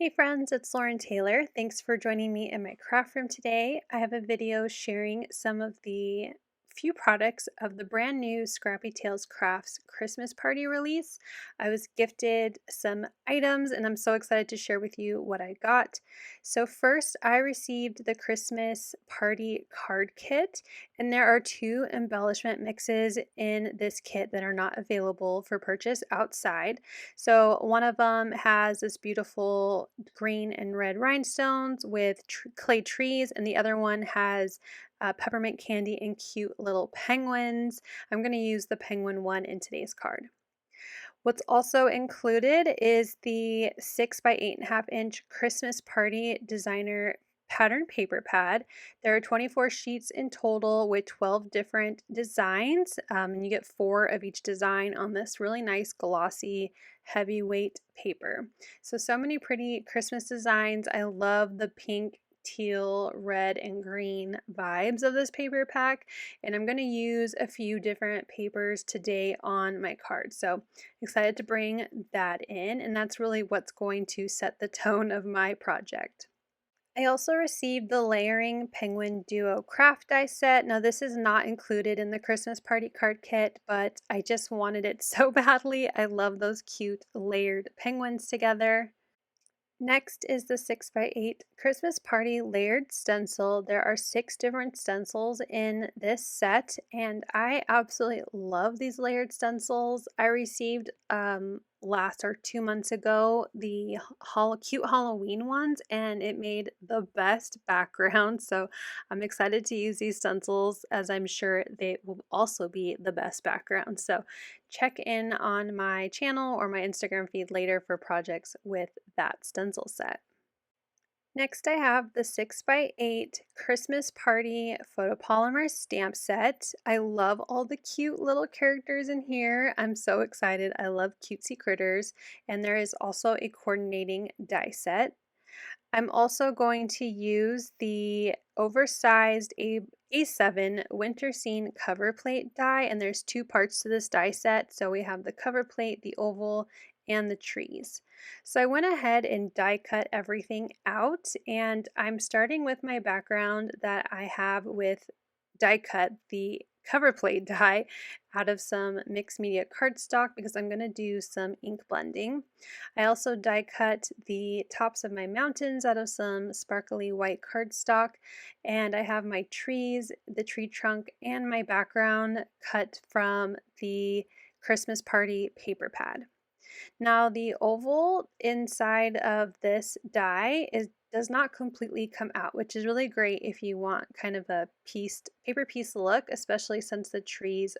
Hey friends, it's Lauren Taylor. Thanks for joining me in my craft room today. I have a video sharing some of the few products of the brand new Scrappy Tales Crafts Christmas Party release. I was gifted some items and I'm so excited to share with you what I got. So first, I received the Christmas Party card kit, and there are two embellishment mixes in this kit that are not available for purchase outside. So one of them has this beautiful green and red rhinestones with clay trees, and the other one has peppermint candy and cute little penguins. I'm going to use the penguin one in today's card. What's also included is the 6 by 8.5-inch Christmas Party Designer pattern paper pad. There are 24 sheets in total with 12 different designs, and you get 4 of each design on this really nice glossy heavyweight paper. So many pretty Christmas designs. I love the pink, teal, red, and green vibes of this paper pack, and I'm going to use a few different papers today on my card. So excited to bring that in, and that's really what's going to set the tone of my project. I also received the Layering Penguin Duo Craft Die Set. Now this is not included in the Christmas Party card kit, but I just wanted it so badly. I love those cute layered penguins together. Next is the 6 by 8 Christmas Party Layered Stencil. There are 6 different stencils in this set, and I absolutely love these layered stencils. I received last or 2 months ago the cute Halloween ones, and it made the best background. So I'm excited to use these stencils, as I'm sure they will also be the best background. So check in on my channel or my Instagram feed later for projects with that stencil set. Next, I have the 6 by 8 Christmas Party Photopolymer Stamp Set. I love all the cute little characters in here. I'm so excited. I love cutesy critters. And there is also a coordinating die set. I'm also going to use the oversized A7 Winter Scene cover plate die, and there's 2 parts to this die set. So we have the cover plate, the oval, and the trees. So I went ahead and die cut everything out, and I'm starting with my background that I have with die cut the cover plate die out of some mixed media cardstock because I'm going to do some ink blending. I also die cut the tops of my mountains out of some sparkly white cardstock, and I have my trees, the tree trunk, and my background cut from the Christmas Party paper pad. Now the oval inside of this die does not completely come out, which is really great if you want kind of a paper piece look, especially since the trees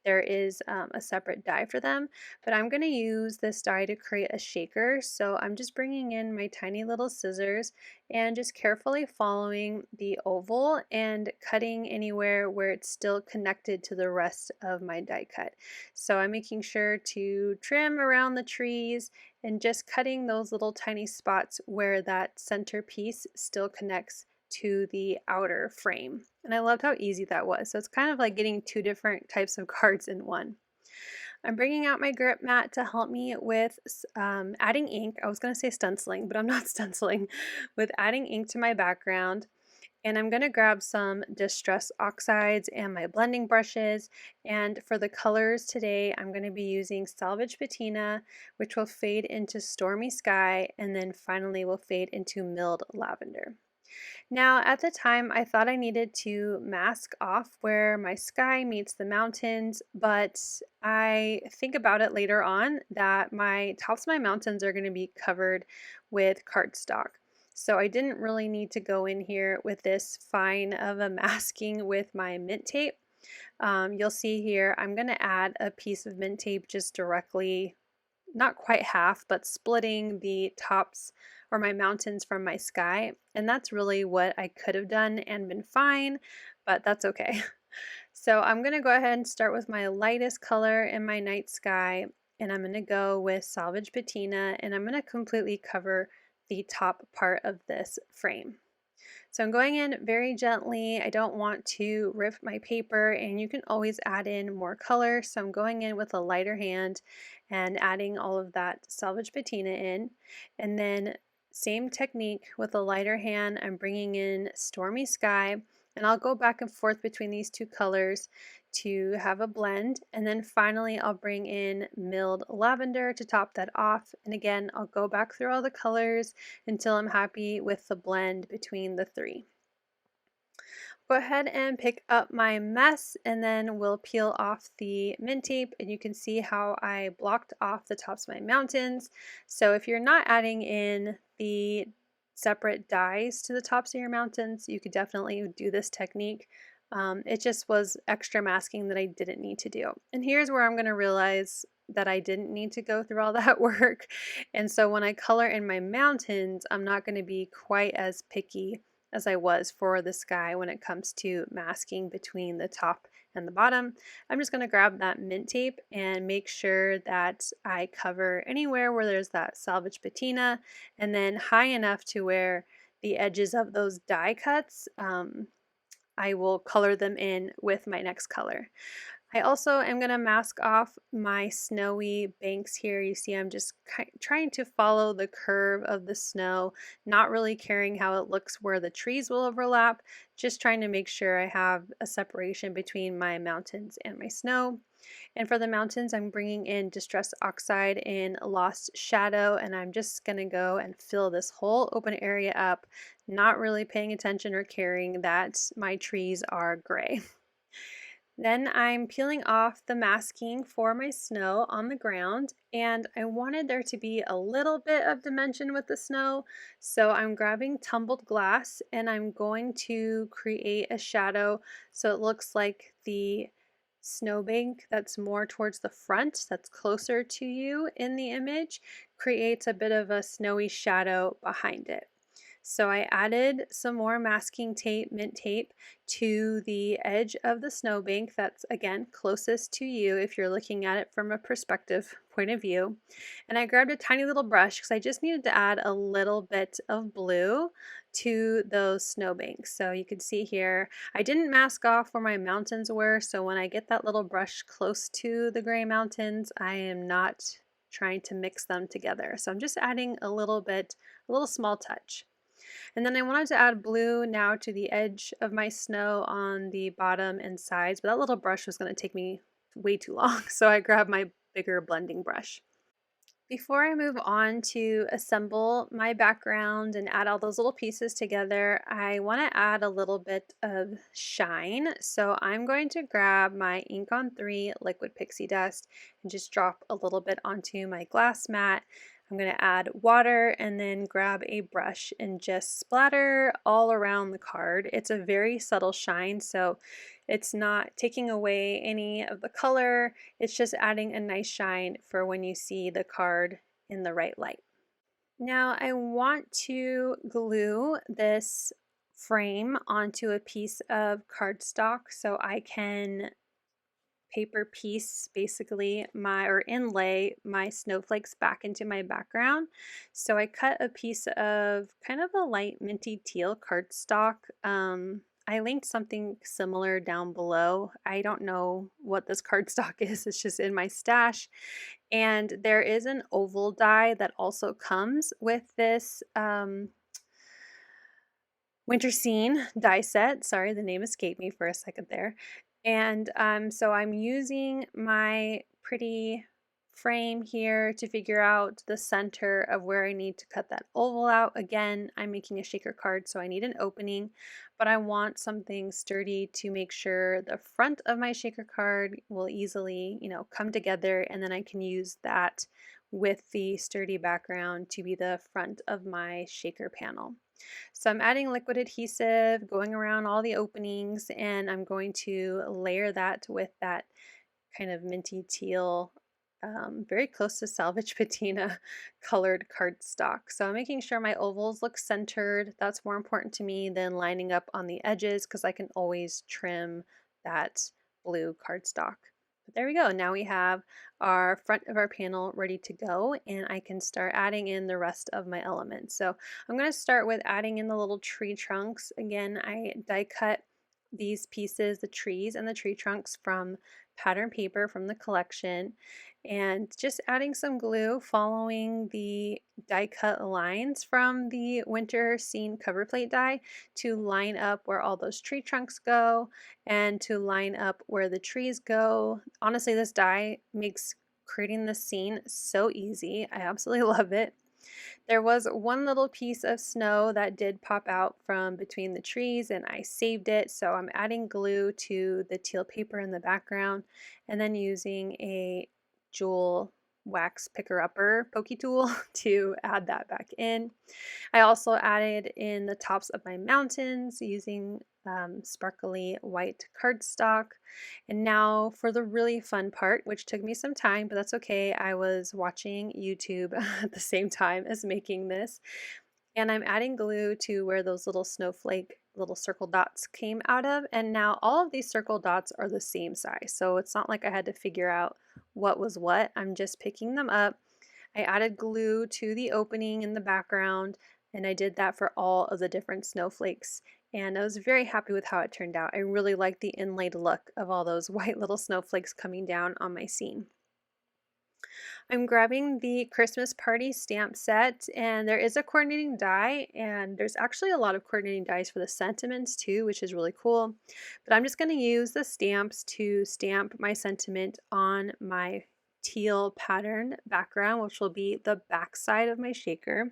there is a separate die for them. But I'm going to use this die to create a shaker, so I'm just bringing in my tiny little scissors and just carefully following the oval and cutting anywhere where it's still connected to the rest of my die cut. So I'm making sure to trim around the trees and just cutting those little tiny spots where that center piece still connects to the outer frame. And I loved how easy that was. So it's kind of like getting 2 different types of cards in one. I'm bringing out my grip mat to help me with adding ink. I was going to say stenciling, but I'm not stenciling, with adding ink to my background. And I'm going to grab some Distress Oxides and my blending brushes. And for the colors today, I'm going to be using Salvage Patina, which will fade into Stormy Sky, and then finally will fade into Milled Lavender. Now, at the time, I thought I needed to mask off where my sky meets the mountains, but I think about it later on that my tops of my mountains are going to be covered with cardstock. So I didn't really need to go in here with this fine of a masking with my mint tape. You'll see here, I'm going to add a piece of mint tape just directly, not quite half, but splitting the tops or my mountains from my sky. And that's really what I could have done and been fine, but that's okay. So I'm going to go ahead and start with my lightest color in my night sky, and I'm going to go with Salvage Patina, and I'm going to completely cover the top part of this frame. So I'm going in very gently. I don't want to rip my paper, and you can always add in more color. So I'm going in with a lighter hand and adding all of that Salvage Patina in, and then Same technique with a lighter hand. I'm bringing in Stormy Sky, and I'll go back and forth between these two colors to have a blend. And then finally, I'll bring in Milled Lavender to top that off. And again, I'll go back through all the colors until I'm happy with the blend between the three. Go ahead and pick up my mess, and then we'll peel off the mint tape, and you can see how I blocked off the tops of my mountains. So if you're not adding in the separate dies to the tops of your mountains, you could definitely do this technique. It just was extra masking that I didn't need to do. And here's where I'm going to realize that I didn't need to go through all that work. And so when I color in my mountains, I'm not going to be quite as picky as I was for the sky when it comes to masking between the top and the bottom. I'm just going to grab that mint tape and make sure that I cover anywhere where there's that salvage patina, and then high enough to where the edges of those die cuts, I will color them in with my next color. I also am going to mask off my snowy banks here. You see I'm just trying to follow the curve of the snow, not really caring how it looks where the trees will overlap, just trying to make sure I have a separation between my mountains and my snow. And for the mountains, I'm bringing in Distress Oxide in Lost Shadow, and I'm just going to go and fill this whole open area up, not really paying attention or caring that my trees are gray. Then I'm peeling off the masking for my snow on the ground, and I wanted there to be a little bit of dimension with the snow, so I'm grabbing tumbled glass and I'm going to create a shadow so it looks like the snowbank that's more towards the front, that's closer to you in the image, creates a bit of a snowy shadow behind it. So I added some more masking tape, mint tape, to the edge of the snowbank that's, again, closest to you if you're looking at it from a perspective point of view. And I grabbed a tiny little brush because I just needed to add a little bit of blue to those snowbanks. So you can see here, I didn't mask off where my mountains were, so when I get that little brush close to the gray mountains, I am not trying to mix them together. So I'm just adding a little bit, a little small touch. And then I wanted to add blue now to the edge of my snow on the bottom and sides, but that little brush was going to take me way too long, so I grabbed my bigger blending brush. Before I move on to assemble my background and add all those little pieces together, I want to add a little bit of shine. So I'm going to grab my Ink on 3 liquid pixie dust and just drop a little bit onto my glass mat. I'm going to add water and then grab a brush and just splatter all around the card. It's a very subtle shine, so it's not taking away any of the color. It's just adding a nice shine for when you see the card in the right light. Now I want to glue this frame onto a piece of cardstock so I can paper piece basically or inlay my snowflakes back into my background. So I cut a piece of kind of a light minty teal cardstock. I linked something similar down below. I don't know what this cardstock is, it's just in my stash. And there is an oval die that also comes with this Winter Scene die set. Sorry, the name escaped me for a second there. And so I'm using my pretty frame here to figure out the center of where I need to cut that oval out. Again, I'm making a shaker card, so I need an opening, but I want something sturdy to make sure the front of my shaker card will easily, come together, and then I can use that with the sturdy background to be the front of my shaker panel. So I'm adding liquid adhesive, going around all the openings, and I'm going to layer that with that kind of minty teal, very close to salvage patina colored cardstock. So I'm making sure my ovals look centered. That's more important to me than lining up on the edges because I can always trim that blue cardstock. But there we go. Now we have our front of our panel ready to go, and I can start adding in the rest of my elements. So I'm going to start with adding in the little tree trunks. Again, I die cut these pieces, the trees and the tree trunks, from pattern paper from the collection. and just adding some glue following the die cut lines from the winter scene cover plate die to line up where all those tree trunks go and to line up where the trees go. Honestly, this die makes creating the scene so easy. I absolutely love it. There was one little piece of snow that did pop out from between the trees and I saved it, so I'm adding glue to the teal paper in the background and then using a jewel wax picker-upper pokey tool to add that back in. I also added in the tops of my mountains using sparkly white cardstock. And now for the really fun part, which took me some time, but that's okay. I was watching YouTube at the same time as making this. And I'm adding glue to where those little snowflake little circle dots came out of. And now all of these circle dots are the same size. So it's not like I had to figure out what was what. I'm just picking them up. I added glue to the opening in the background, and I did that for all of the different snowflakes. And I was very happy with how it turned out. I really liked the inlaid look of all those white little snowflakes coming down on my scene. I'm grabbing the Christmas party stamp set, and there is a coordinating die, and there's actually a lot of coordinating dies for the sentiments too, which is really cool. But I'm just going to use the stamps to stamp my sentiment on my teal pattern background, which will be the back side of my shaker.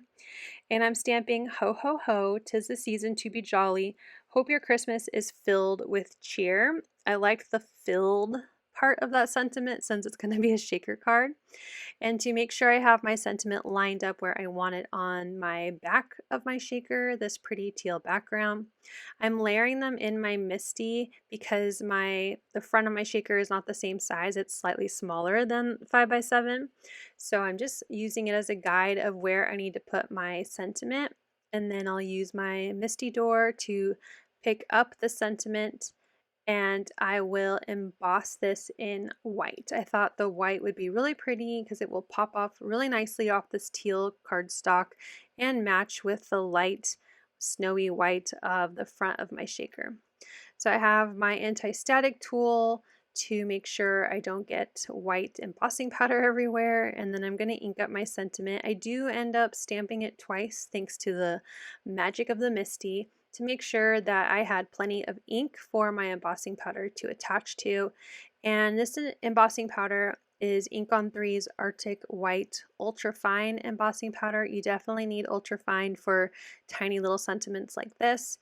And I'm stamping "Ho ho ho, 'tis the season to be jolly. Hope your Christmas is filled with cheer." I liked the filled part of that sentiment since it's going to be a shaker card. And to make sure I have my sentiment lined up where I want it on my back of my shaker, this pretty teal background, I'm layering them in my Misty because the front of my shaker is not the same size. It's slightly smaller than 5x7. So I'm just using it as a guide of where I need to put my sentiment. And then I'll use my Misty door to pick up the sentiment, and I will emboss this in white. I thought the white would be really pretty because it will pop off really nicely off this teal cardstock and match with the light snowy white of the front of my shaker. So I have my anti-static tool to make sure I don't get white embossing powder everywhere, and then I'm going to ink up my sentiment. I do end up stamping it twice thanks to the magic of the Misty, to make sure that I had plenty of ink for my embossing powder to attach to. And this embossing powder is Ink on Three's Arctic White Ultra Fine embossing powder. You definitely need ultra fine for tiny little sentiments like this.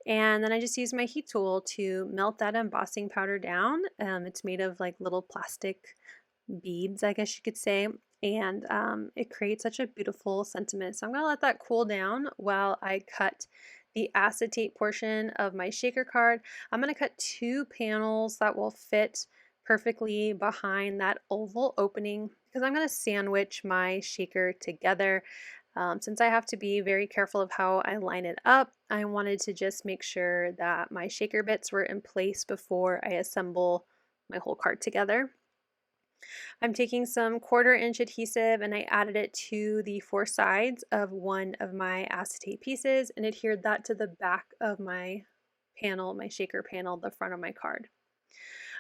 And then I just use my heat tool to melt that embossing powder down. It's made of like little plastic beads, I guess you could say. And it creates such a beautiful sentiment. So I'm going to let that cool down while I cut the acetate portion of my shaker card. I'm going to cut 2 panels that will fit perfectly behind that oval opening because I'm going to sandwich my shaker together. Since I have to be very careful of how I line it up, I wanted to just make sure that my shaker bits were in place before I assemble my whole card together. I'm taking some 1/4 inch adhesive and I added it to the 4 sides of one of my acetate pieces and adhered that to the back of my panel, my shaker panel, the front of my card.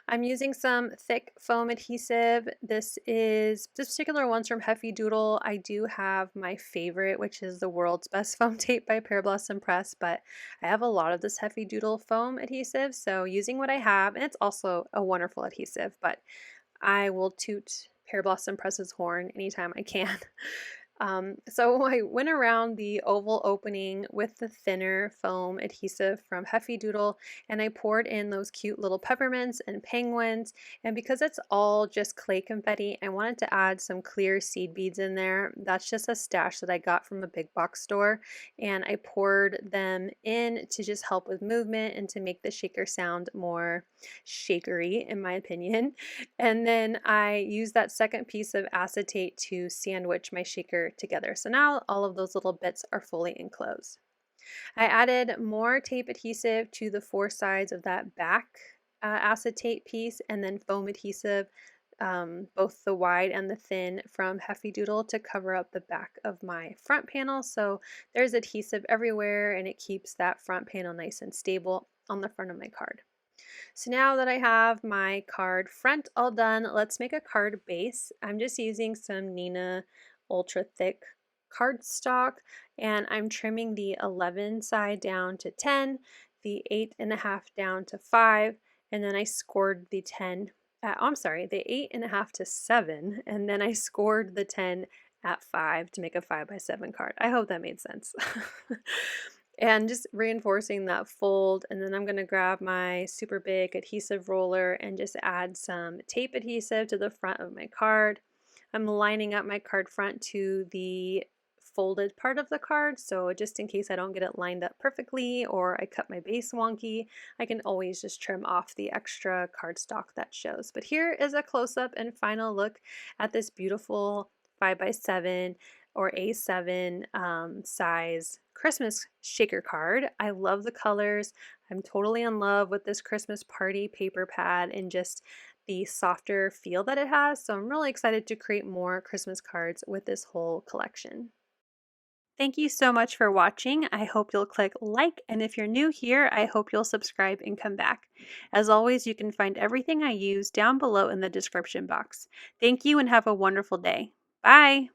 I'm using some thick foam adhesive. This particular one's from Heffy Doodle. I do have my favorite, which is the World's Best Foam Tape by Pear Blossom Press, but I have a lot of this Heffy Doodle foam adhesive, so using what I have, and it's also a wonderful adhesive, but I will toot Pear Blossom Press's horn anytime I can. So I went around the oval opening with the thinner foam adhesive from Heffy Doodle, and I poured in those cute little peppermints and penguins. And because it's all just clay confetti, I wanted to add some clear seed beads in there. That's just a stash that I got from a big box store, and I poured them in to just help with movement and to make the shaker sound more shakery, in my opinion. And then I used that second piece of acetate to sandwich my shaker together. So now all of those little bits are fully enclosed. I added more tape adhesive to the 4 sides of that back acetate piece, and then foam adhesive, both the wide and the thin, from Heffy Doodle to cover up the back of my front panel. So there's adhesive everywhere and it keeps that front panel nice and stable on the front of my card. So now that I have my card front all done, let's make a card base. I'm just using some Nina Ultra Thick cardstock, and I'm trimming the 11 side down to 10, the 8.5 down to 5, and then I scored the 10 I'm sorry, the 8.5 to 7, and then I scored the 10 at 5 to make a 5x7 card. I hope that made sense. And just reinforcing that fold, and then I'm going to grab my super big adhesive roller and just add some tape adhesive to the front of my card. I'm lining up my card front to the folded part of the card, so just in case I don't get it lined up perfectly or I cut my base wonky, I can always just trim off the extra cardstock that shows. But here is a close-up and final look at this beautiful 5x7 or A7 size Christmas shaker card. I love the colors. I'm totally in love with this Christmas party paper pad and just the softer feel that it has. So I'm really excited to create more Christmas cards with this whole collection. Thank you so much for watching. I hope you'll click like, and if you're new here, I hope you'll subscribe and come back. As always, you can find everything I use down below in the description box. Thank you and have a wonderful day. Bye!